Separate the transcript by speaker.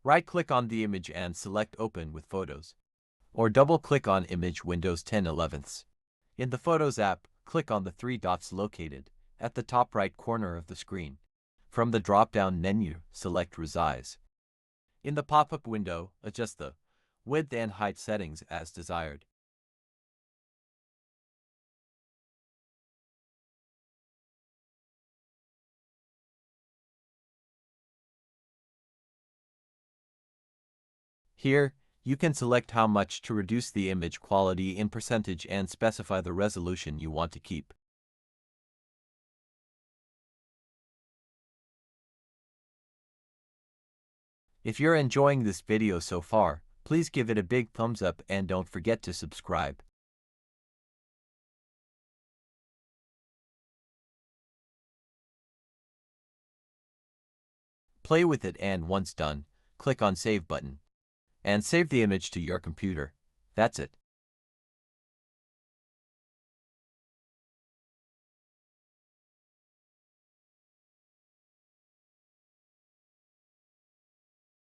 Speaker 1: Right-click on the image and select Open with Photos. Or double-click on Image Windows 10/11. In the Photos app, click on the three dots located at the top right corner of the screen. From the drop-down menu, select Resize. In the pop-up window, adjust the width and height settings as desired. Here, you can select how much to reduce the image quality in percentage and specify the resolution you want to keep. If you're enjoying this video so far, please give it a big thumbs up and don't forget to subscribe. Play with it and once done, click on Save button and save the image to your computer. That's it.